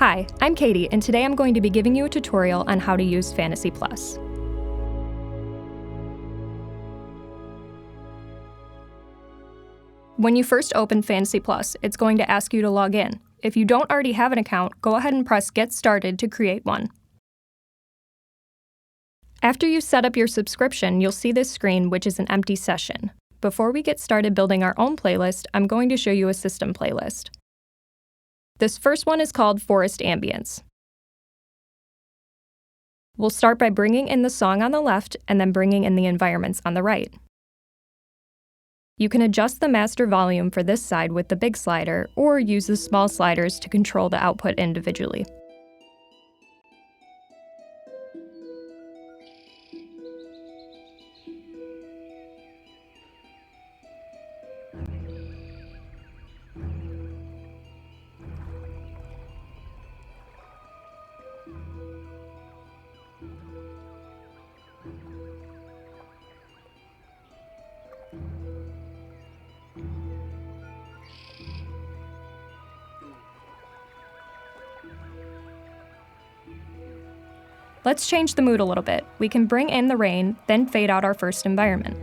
Hi, I'm Katie, and today I'm going to be giving you a tutorial on how to use Fantasy Plus. When you first open Fantasy Plus, it's going to ask you to log in. If you don't already have an account, go ahead and press Get Started to create one. After you set up your subscription, you'll see this screen, which is an empty session. Before we get started building our own playlist, I'm going to show you a system playlist. This first one is called Forest Ambience. We'll start by bringing in the song on the left and then bringing in the environments on the right. You can adjust the master volume for this side with the big slider, or use the small sliders to control the output individually. Let's change the mood a little bit. We can bring in the rain, then fade out our first environment.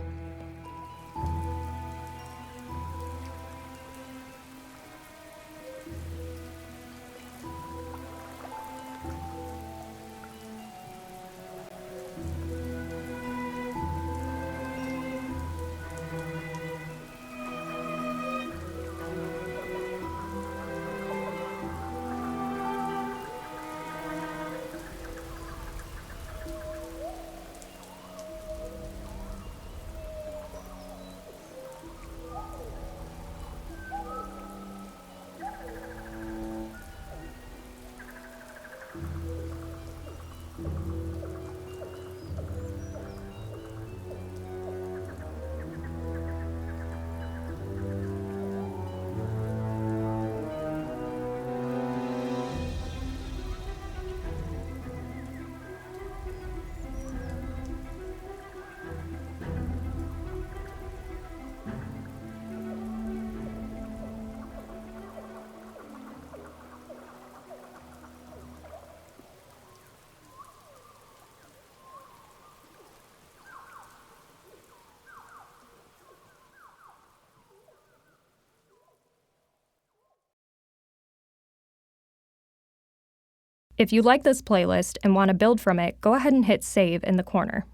If you like this playlist and want to build from it, go ahead and hit Save in the corner.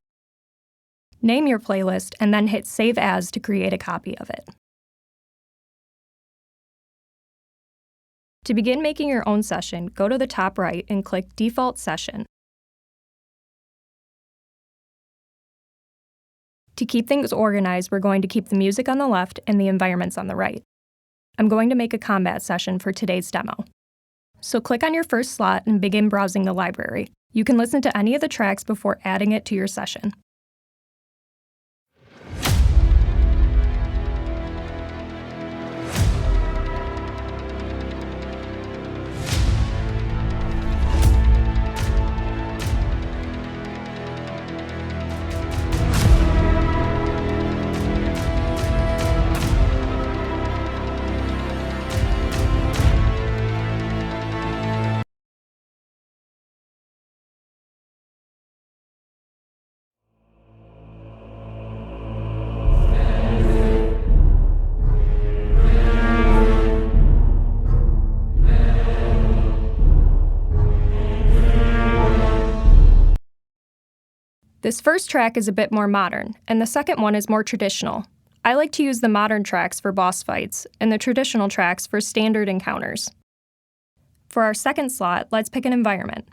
Name your playlist and then hit Save As to create a copy of it. To begin making your own session, go to the top right and click Default Session. To keep things organized, we're going to keep the music on the left and the environments on the right. I'm going to make a combat session for today's demo. So click on your first slot and begin browsing the library. You can listen to any of the tracks before adding it to your session. This first track is a bit more modern, and the second one is more traditional. I like to use the modern tracks for boss fights, and the traditional tracks for standard encounters. For our second slot, let's pick an environment.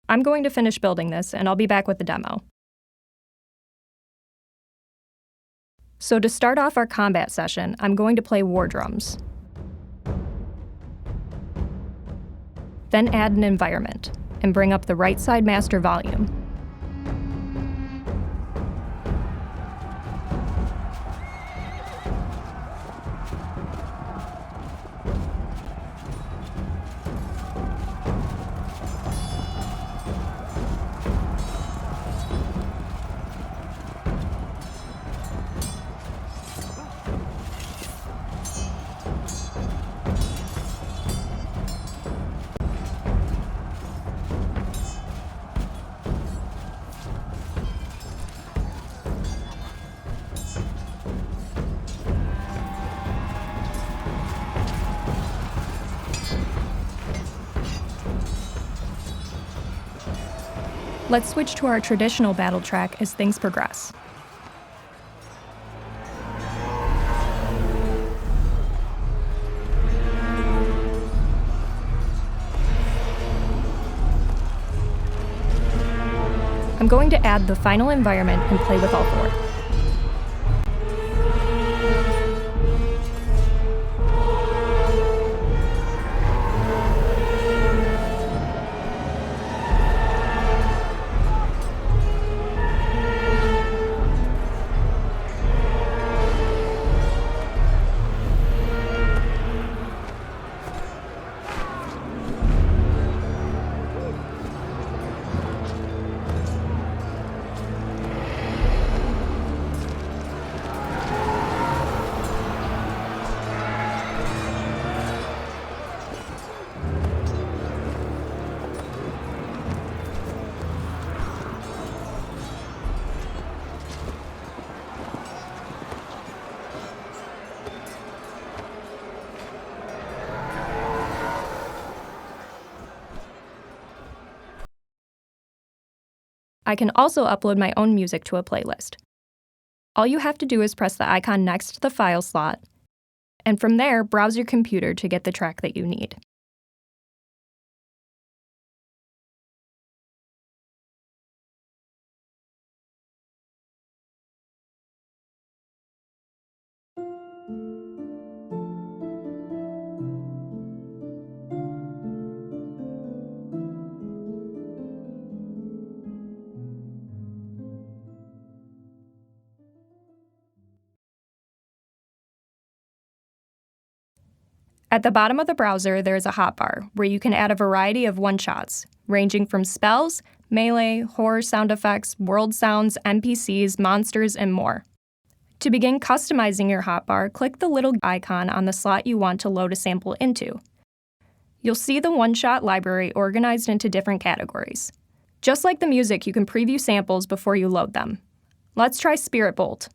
I'm going to finish building this, and I'll be back with the demo. So to start off our combat session, I'm going to play war drums. Then add an environment, and bring up the right side master volume. Let's switch to our traditional battle track as things progress. I'm going to add the final environment and play with all four. I can also upload my own music to a playlist. All you have to do is press the icon next to the file slot, and from there, browse your computer to get the track that you need. At the bottom of the browser, there is a hotbar where you can add a variety of one-shots, ranging from spells, melee, horror sound effects, world sounds, NPCs, monsters, and more. To begin customizing your hotbar, click the little icon on the slot you want to load a sample into. You'll see the one-shot library organized into different categories. Just like the music, you can preview samples before you load them. Let's try Spirit Bolt.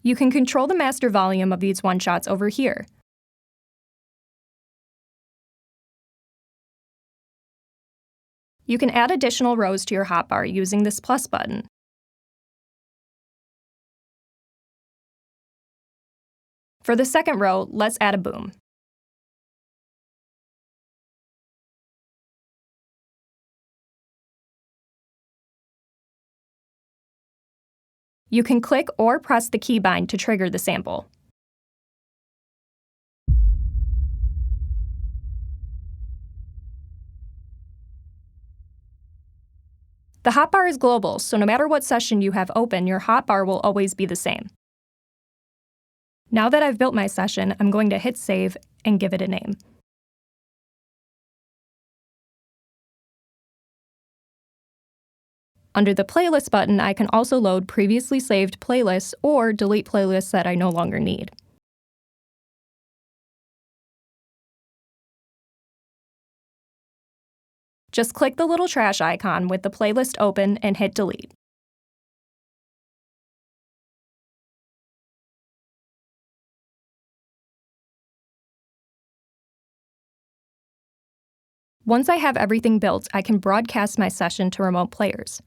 You can control the master volume of these one-shots over here. You can add additional rows to your hotbar using this plus button. For the second row, let's add a boom. You can click or press the keybind to trigger the sample. The hotbar is global, so no matter what session you have open, your hotbar will always be the same. Now that I've built my session, I'm going to hit save and give it a name. Under the Playlist button, I can also load previously saved playlists or delete playlists that I no longer need. Just click the little trash icon with the playlist open and hit delete. Once I have everything built, I can broadcast my session to remote players.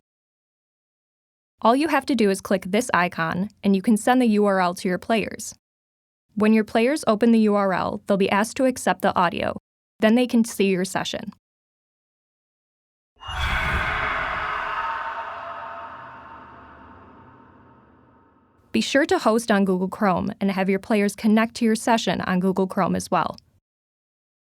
All you have to do is click this icon, and you can send the URL to your players. When your players open the URL, they'll be asked to accept the audio. Then they can see your session. Be sure to host on Google Chrome and have your players connect to your session on Google Chrome as well.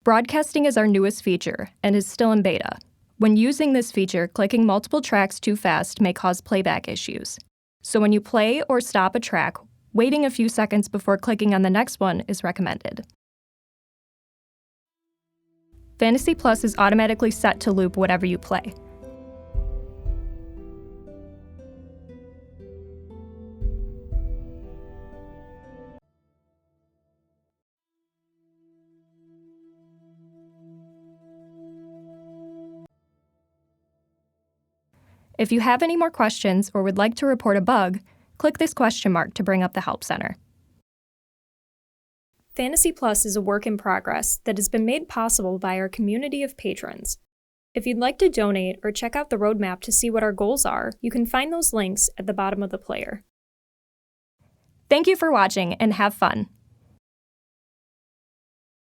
Broadcasting is our newest feature and is still in beta. When using this feature, clicking multiple tracks too fast may cause playback issues. So when you play or stop a track, waiting a few seconds before clicking on the next one is recommended. Fantasy Plus is automatically set to loop whatever you play. If you have any more questions or would like to report a bug, click this question mark to bring up the Help Center. Fantasy Plus is a work in progress that has been made possible by our community of patrons. If you'd like to donate or check out the roadmap to see what our goals are, you can find those links at the bottom of the player. Thank you for watching and have fun!